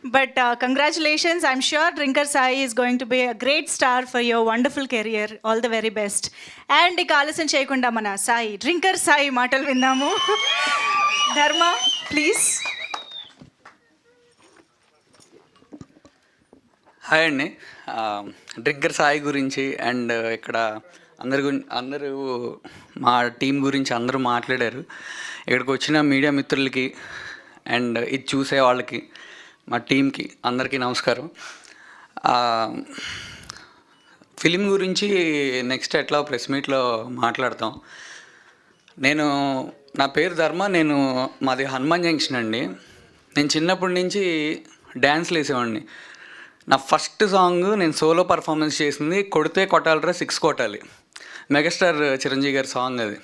But congratulations. I'm sure Drinker Sai is going to be a great star for your wonderful career. All the very best. And ఇక ఆలస్యం చేయకుండా మన Sai drinker Sai మాటలు విందాము. ధర్మ please. Hi అండి. Drinker Sai గురించి అండ్ ఇక్కడ అందరూ మా టీం గురించి అందరూ మాట్లాడారు. ఇక్కడికి వచ్చిన మీడియా మిత్రులకి అండ్ ఇది చూసే వాళ్ళకి, మా టీంకి అందరికీ నమస్కారం. ఫిలిం గురించి నెక్స్ట్ ఎట్లా ప్రెస్ మీట్లో మాట్లాడతాం. నా పేరు ధర్మ. మాది హనుమాన్ జంక్షన్ అండి. నేను చిన్నప్పటి నుంచి డ్యాన్స్లు వేసేవాడిని. నా ఫస్ట్ సాంగ్ నేను సోలో పర్ఫార్మెన్స్ చేసింది కొడితే కొట్టాలిరా 6 కొట్టాలి, మెగాస్టార్ చిరంజీవి గారి సాంగ్ అది.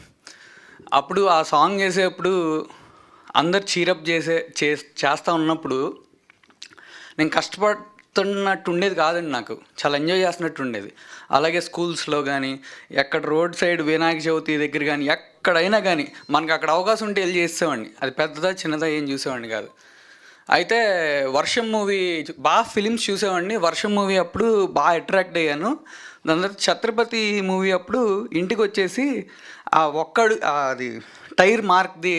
అప్పుడు ఆ సాంగ్ చేసేప్పుడు అందరు చీరప్ చేస్తూ ఉన్నప్పుడు నేను కష్టపడుతున్నట్టు ఉండేది కాదండి. నాకు చాలా ఎంజాయ్ చేస్తున్నట్టు ఉండేది. అలాగే స్కూల్స్లో కానీ, ఎక్కడ రోడ్ సైడ్ వినాయక చవితి దగ్గర కానీ, ఎక్కడైనా కానీ మనకు అక్కడ అవకాశం ఉంటే వెళ్ళి చేసేవాడిని. అది పెద్దదా చిన్నదా ఏం చూసేవాడిని కాదు. అయితే వర్షం మూవీ బాగా ఫిలిమ్స్ చూసేవాడిని. వర్షం మూవీ అప్పుడు బాగా అట్రాక్ట్ అయ్యాను. దాని తర్వాత ఛత్రపతి మూవీ అప్పుడు ఇంటికి వచ్చేసి ఆ అది టైర్ మార్క్ది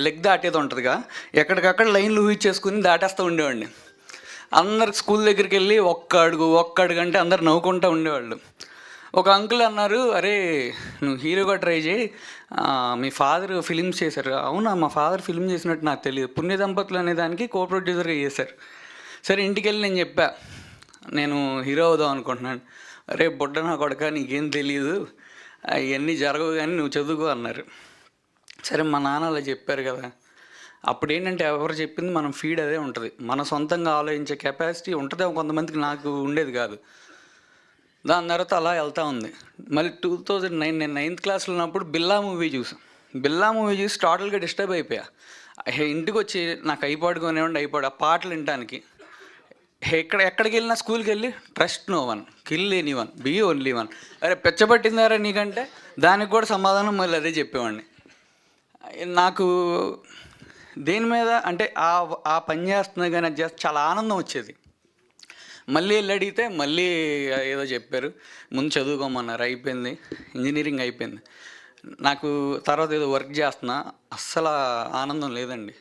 లెగ్ దాటేది ఉంటుందిగా, ఎక్కడికక్కడ లైన్లు ఊహించేసుకుని దాటేస్తూ ఉండేవాడిని. అందరికి స్కూల్ దగ్గరికి వెళ్ళి ఒక్క అడుగు అంటే అందరు నవ్వుకుంటూ ఉండేవాళ్ళు. ఒక అంకుల్ అన్నారు, అరే నువ్వు హీరోగా ట్రై చేయి, మీ ఫాదర్ ఫిలిమ్స్ చేశారు. అవునా, మా ఫాదర్ ఫిలిం చేసినట్టు నాకు తెలియదు. పుణ్య దంపతులు అనే దానికి కో ప్రొడ్యూసర్గా చేశారు. సరే ఇంటికి వెళ్ళి నేను చెప్పా, నేను హీరో అవుదాం అనుకుంటున్నాను. అరే బొడ్డ నా కొడక, నీకేం తెలియదు, ఇవన్నీ జరగవు కానీ నువ్వు చదువుకో అన్నారు. సరే మా నాన్న అలా చెప్పారు కదా. అప్పుడు ఏంటంటే ఎవరు చెప్పింది మనం ఫీడ్ అదే ఉంటుంది. మన సొంతంగా ఆలోచించే కెపాసిటీ ఉంటుంది కొంతమందికి, నాకు ఉండేది కాదు. దాని తర్వాత అలా వెళ్తూ ఉంది. మళ్ళీ 2009 నేను 9th క్లాస్లో ఉన్నప్పుడు బిల్లా మూవీ చూసి టోటల్గా డిస్టర్బ్ అయిపోయా. ఇంటికి వచ్చి నాకు ఐపాడ్ కొనేవాడి, ఆ పాటలు వినడానికి. ఎక్కడికి వెళ్ళినా స్కూల్కి వెళ్ళి trust no one, kill anyone, be only one. అరే పెచ్చబట్టిందారా నీకంటే దానికి కూడా సమాధానం మళ్ళీ అదే చెప్పేవాడిని. నాకు దేని మీద అంటే ఆ పని చేస్తున్నా కానీ అది చేస్తే చాలా ఆనందం వచ్చేది. మళ్ళీ వెళ్ళి అడిగితే మళ్ళీ ఏదో చెప్పారు, ముందు చదువుకోమన్నారు. అయిపోయింది, ఇంజనీరింగ్ అయిపోయింది. నాకు తర్వాత ఏదో వర్క్ చేస్తున్నా, అస్సలు ఆనందం లేదండి.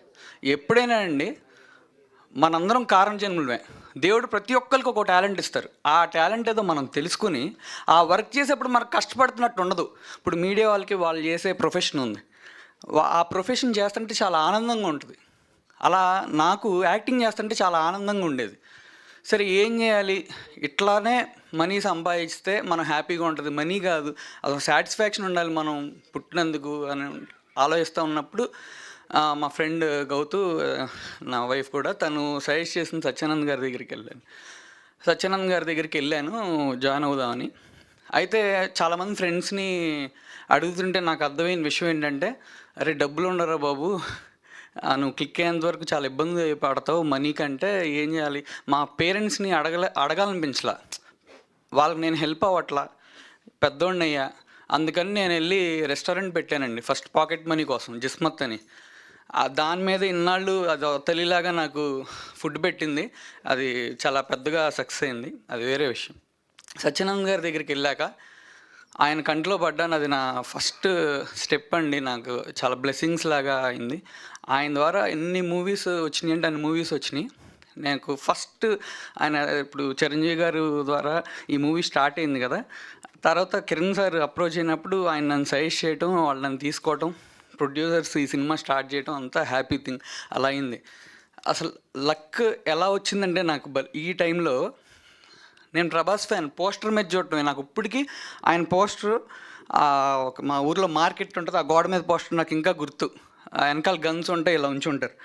ఎప్పుడైనా అండి మనందరం కారణ జన్ములమే. దేవుడు ప్రతి ఒక్కరికి ఒక టాలెంట్ ఇస్తారు. ఆ టాలెంట్ ఏదో మనం తెలుసుకుని ఆ వర్క్ చేసేప్పుడు మనకు కష్టపడుతున్నట్టు ఉండదు. ఇప్పుడు మీడియా వాళ్ళకి వాళ్ళు చేసే ప్రొఫెషన్ ఉంది, ఆ ప్రొఫెషన్ చేస్తుంటే చాలా ఆనందంగా ఉంటుంది. అలా నాకు యాక్టింగ్ చేస్తుంటే చాలా ఆనందంగా ఉండేది. సరే ఏం చేయాలి, ఇట్లానే మనీ సంపాదిస్తే మనం హ్యాపీగా ఉంటుంది. మనీ కాదు, అదొక సాటిస్ఫాక్షన్ ఉండాలి మనం పుట్టినందుకు అని ఆలోచిస్తూ ఉన్నప్పుడు మా ఫ్రెండ్ గౌతు, నా వైఫ్ కూడా, తను సజెస్ట్ చేసిన సత్యానంద్ గారి దగ్గరికి వెళ్ళాను జాయిన్ అవుదామని. అయితే చాలామంది ఫ్రెండ్స్ని అడుగుతుంటే నాకు అర్థమైన విషయం ఏంటంటే, అరే డబ్బులు ఉండరా బాబు, నువ్వు క్లిక్ అయ్యేంత వరకు చాలా ఇబ్బంది పడతావు మనీ కంటే, ఏం చేయాలి. మా పేరెంట్స్ని అడగాలనిపించలా, వాళ్ళకి నేను హెల్ప్ అవ్వట్లా, పెద్దోడిని అయ్యా. అందుకని నేను వెళ్ళి రెస్టారెంట్ పెట్టానండి ఫస్ట్, పాకెట్ మనీ కోసం, జిస్మత్ అని. దాని మీద ఇన్నాళ్ళు అది తల్లిలాగా నాకు ఫుడ్ పెట్టింది. అది చాలా పెద్దగా సక్సెస్ అయింది, అది వేరే విషయం. సత్యానంద్ గారి దగ్గరికి వెళ్ళాక ఆయన కంట్లో పడ్డాను. అది నా ఫస్ట్ స్టెప్ అండి. నాకు చాలా బ్లెస్సింగ్స్ లాగా అయింది. ఆయన ద్వారా ఎన్ని మూవీస్ వచ్చినాయి అంటే అన్ని మూవీస్ వచ్చినాయి. నాకు ఫస్ట్ ఆయన ఇప్పుడు చిరంజీవి గారు ద్వారా ఈ మూవీ స్టార్ట్ అయింది కదా. తర్వాత కిరణ్ సార్ అప్రోచ్ అయినప్పుడు ఆయన నన్ను సజెస్ట్ చేయటం, వాళ్ళు నన్ను తీసుకోవటం, ప్రొడ్యూసర్స్ ఈ సినిమా స్టార్ట్ చేయటం అంతా హ్యాపీ థింగ్. అలా అయింది. అసలు లక్ ఎలా వచ్చిందంటే, నాకు ఈ టైంలో నేను ప్రభాస్ ఫ్యాన్. పోస్టర్ మీద చూడటమే నాకు ఇప్పటికీ. ఆయన పోస్టర్ మా ఊర్లో మార్కెట్ ఉంటుంది, ఆ గోడ మీద పోస్టర్ నాకు ఇంకా గుర్తు. వెనకాల గన్స్ ఉంటాయి, ఇలా ఉంచి ఉంటారు.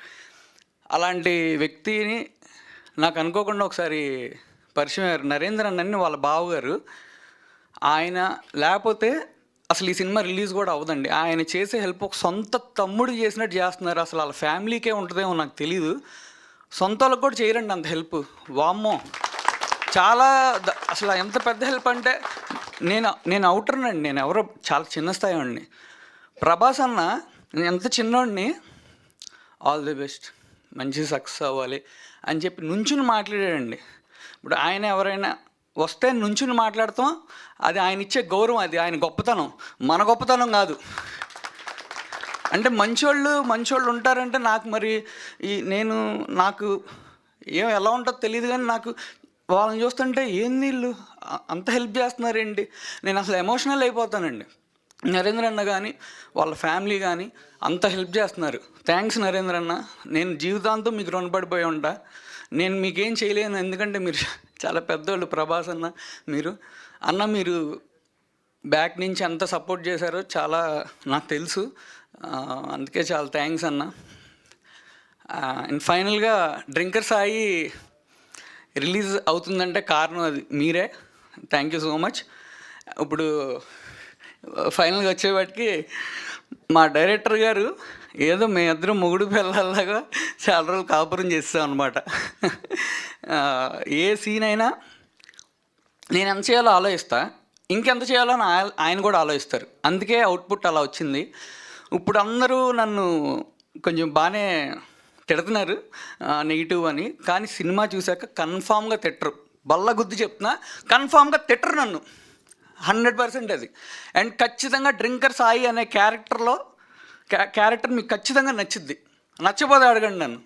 అలాంటి వ్యక్తిని నాకు అనుకోకుండా ఒకసారి పరిచయం అయ్యారు. నరేంద్ర అన్నని వాళ్ళ బావగారు. ఆయన లేకపోతే అసలు ఈ సినిమా రిలీజ్ కూడా అవ్వదండి. ఆయన చేసే హెల్ప్ ఒక సొంత తమ్ముడు చేసినట్టు చేస్తున్నారు. అసలు వాళ్ళ ఫ్యామిలీకే ఉంటుందేమో నాకు తెలీదు, సొంత వాళ్ళకి కూడా చేయరండి అంత హెల్ప్. వామ్మో, చాలా అసలు ఎంత పెద్ద హెల్ప్ అంటే, నేను అవుటర్నండి, నేను ఎవరో చాలా చిన్న స్థాయి వాడిని. ప్రభాస్ అన్న నేను ఎంత చిన్నోడిని, ఆల్ ది బెస్ట్, మంచి సక్సెస్ అవ్వాలి అని చెప్పి నుంచుని మాట్లాడాడండి. ఇప్పుడు ఆయన ఎవరైనా వస్తే నుంచుని మాట్లాడతాం, అది ఆయన ఇచ్చే గౌరవం, అది ఆయన గొప్పతనం, మన గొప్పతనం కాదు. అంటే మంచోళ్ళు ఉంటారంటే నాకు మరి నాకు ఎలా ఉంటుందో తెలియదు, కానీ నాకు వాళ్ళని చూస్తుంటే ఏంది వీళ్ళు అంత హెల్ప్ చేస్తున్నారేంటి, నేను అసలు ఎమోషనల్ అయిపోతానండి. నరేంద్ర అన్న కానీ వాళ్ళ ఫ్యామిలీ కానీ అంత హెల్ప్ చేస్తున్నారు. థ్యాంక్స్ నరేంద్ర అన్న, నేను జీవితాంతం మీకు రుణపడిపోయి ఉంటా. నేను మీకేం చేయలేను, ఎందుకంటే మీరు చాలా పెద్దోళ్ళు. ప్రభాస్ అన్న మీరు బ్యాక్ నుంచి ఎంత సపోర్ట్ చేశారో చాలా నాకు తెలుసు, అందుకే చాలా థ్యాంక్స్ అన్న. అండ్ ఫైనల్గా డ్రింకర్ సాయి రిలీజ్ అవుతుందంటే కారణం అది మీరే. Thank you so much. ఇప్పుడు ఫైనల్గా వచ్చేవాటికి మా డైరెక్టర్ గారు ఏదో మేమిద్దరం మొగుడు పిల్లల్లాగా చాలా రోజులు కాపురం చేస్తాం అనమాట. ఏ సీన్ అయినా నేను ఎంత చేయాలో ఆలోచిస్తా, ఇంకెంత చేయాలో అని ఆయన కూడా ఆలోచిస్తారు. అందుకే అవుట్పుట్ అలా వచ్చింది. ఇప్పుడు అందరూ నన్ను కొంచెం బాగానే తిడుతున్నారు నెగిటివ్ అని, కానీ సినిమా చూశాక కన్ఫామ్గా తిట్టరు. బల్ల గుద్ది చెప్తున్నా, కన్ఫామ్గా తిట్టరు నన్ను 100% అది. అండ్ ఖచ్చితంగా డ్రింకర్ సాయి అనే క్యారెక్టర్ మీకు ఖచ్చితంగా నచ్చుద్ది. నచ్చపోతే అడగండి నన్ను.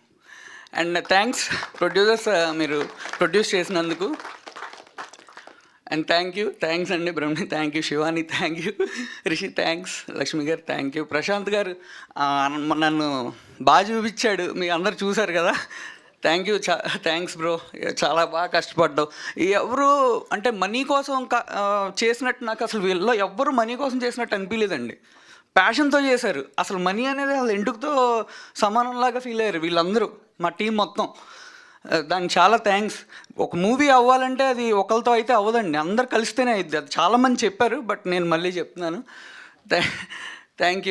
అండ్ థ్యాంక్స్ ప్రొడ్యూసర్స్, మీరు ప్రొడ్యూస్ చేసినందుకు. అండ్ థ్యాంక్స్ అండి Brahmani, thank you Shivani, thank you Rishi, thanks Lakshmi garu, thank you Prashanth గారు, నన్ను బాగా చూపించాడు, మీ అందరు చూశారు కదా. థ్యాంక్ యూ, థ్యాంక్స్ బ్రో, చాలా బాగా కష్టపడ్డావు. ఎవరు అంటే మనీ కోసం చేసినట్టు నాకు అసలు వీళ్ళలో ఎవ్వరు మనీ కోసం చేసినట్టు అనిపించలేదండి. ప్యాషన్తో చేశారు. అసలు మనీ అనేది అసలు ఎందుకుతో సమానంలాగా ఫీల్ అయ్యారు వీళ్ళందరూ, మా టీం మొత్తం. దానికి చాలా థ్యాంక్స్. ఒక మూవీ అవ్వాలంటే అది ఒకరితో అయితే అవ్వదండి, అందరు కలిస్తేనే అయింది. అది చాలామంది చెప్పారు, బట్ నేను మళ్ళీ చెప్తున్నాను. థ్యాంక్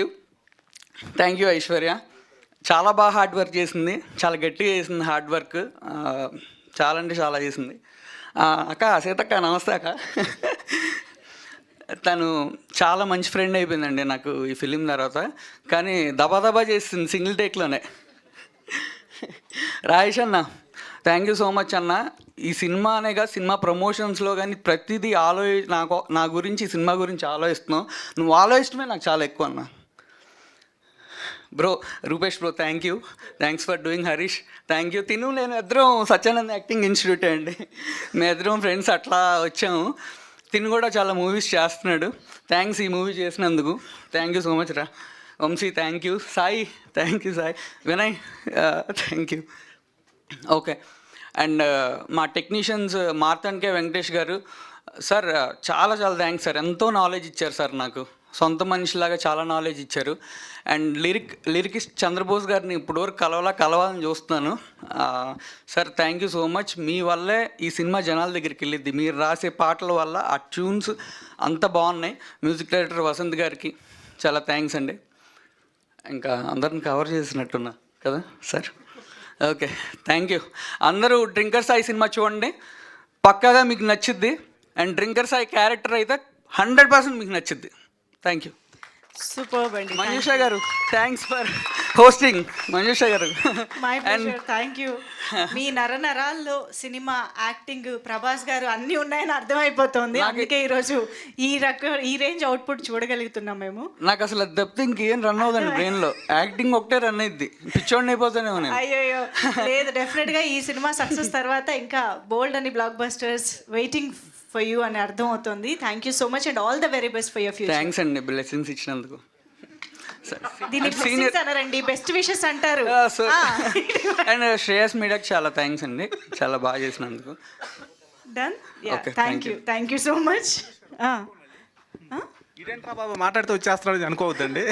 యూ ఐశ్వర్య, చాలా బాగా హార్డ్ వర్క్ చేసింది, చాలా గట్టిగా చేసింది హార్డ్ వర్క్, చాలా అంటే చాలా చేసింది. అక్క సీతక్క, నమస్తే అక్క. తను చాలా మంచి ఫ్రెండ్ అయిపోయిందండి నాకు ఈ ఫిలిం తర్వాత, కానీ దబా చేసింది సింగిల్ టేక్లోనే. రాయేష్ అన్న, థ్యాంక్ యూ సో మచ్ అన్న. ఈ సినిమా అనేగా సినిమా ప్రమోషన్స్లో కానీ ప్రతిదీ నా గురించి, సినిమా గురించి ఆలోచిస్తున్నావు. నువ్వు ఆలోచించడమే నాకు చాలా ఎక్కువ అన్న. Bro Rupesh bro, thanks for doing. Harish thank you. నేను ఇద్దరం సత్యానంద్ యాక్టింగ్ ఇన్స్టిట్యూట్ అండి, మేము ఇద్దరం ఫ్రెండ్స్ అట్లా వచ్చాము. కూడా చాలా మూవీస్ చేస్తున్నాడు. థ్యాంక్స్ ఈ మూవీ చేసినందుకు, థ్యాంక్ యూ సో మచ్ రా. Vamshi thank you. Sai thank you. Sai Vinay thank you. Okay. And మా టెక్నీషియన్స్ మార్తాండ్కే వెంకటేష్ గారు సార్, చాలా థ్యాంక్స్ సార్. ఎంతో నాలెడ్జ్ ఇచ్చారు సార్, నాకు సొంత మనిషిలాగా చాలా నాలెడ్జ్ ఇచ్చారు. అండ్ లిరికిస్ట్ చంద్రబోస్ గారిని ఇప్పటివరకు కలవాలని చూస్తున్నాను sir. Thank you so much. మీ వల్లే ఈ సినిమా జనాల దగ్గరికి వెళ్ళిద్ది. మీరు రాసే పాటల వల్ల ఆ ట్యూన్స్ అంత బాగున్నాయి. మ్యూజిక్ డైరెక్టర్ వసంత్ గారికి చాలా థ్యాంక్స్ అండి. ఇంకా అందరిని కవర్ చేసినట్టున్నా కదా సార్. Okay, thank you. అందరూ డ్రింకర్ సాయి సినిమా చూడండి, పక్కాగా మీకు నచ్చుద్ది. అండ్ డ్రింకర్ సాయి క్యారెక్టర్ అయితే 100% మీకు నచ్చుద్ది. Thank you. సూపర్ అండి. మనీషా గారు, థ్యాంక్స్ ఫర్ హోస్టింగ్. మనీషా గారు, మై ప్లెజర్, థ్యాంక్ యూ. మీ నరాల్లో సినిమా, యాక్టింగ్, ప్రభాస్ గారు అన్నీ ఉన్నాయని అర్థమైపోతుంది. అందుకే ఈరోజు ఈ రేంజ్ అవుట్పుట్ చూడగలుగుతున్నాం మేము. నాకు అసలు అది తప్పితే ఇంకేం రన్ అవుతుంది బ్రెయిన్లో, యాక్టింగ్ ఒకటే రన్ అయింది, పిచ్చోడిని అయిపోతానే ఉన్నాయి. అయ్యో లేదు, డెఫినెట్గా ఈ సినిమా సక్సెస్ తర్వాత ఇంకా బోల్డ్ అని black busters waiting for you అని అర్థం అవుతుంది. Thank you so much and all the very best for your future. Thanks అండి, బ్లెస్సింగ్స్ ఇచ్చినందుకు. దీనికి అన్నారండి, బెస్ట్ విషెస్ అంటారు. అండ్ శ్రేయస్ మీడియాకి చాలా థ్యాంక్స్ అండి, చాలా బాగా చేసినందుకు. Done. Thank you so much. ఇదేంట్రా బాబు మాట్లాడితే వచ్చేస్తున్నాడు అనుకోవద్దండి.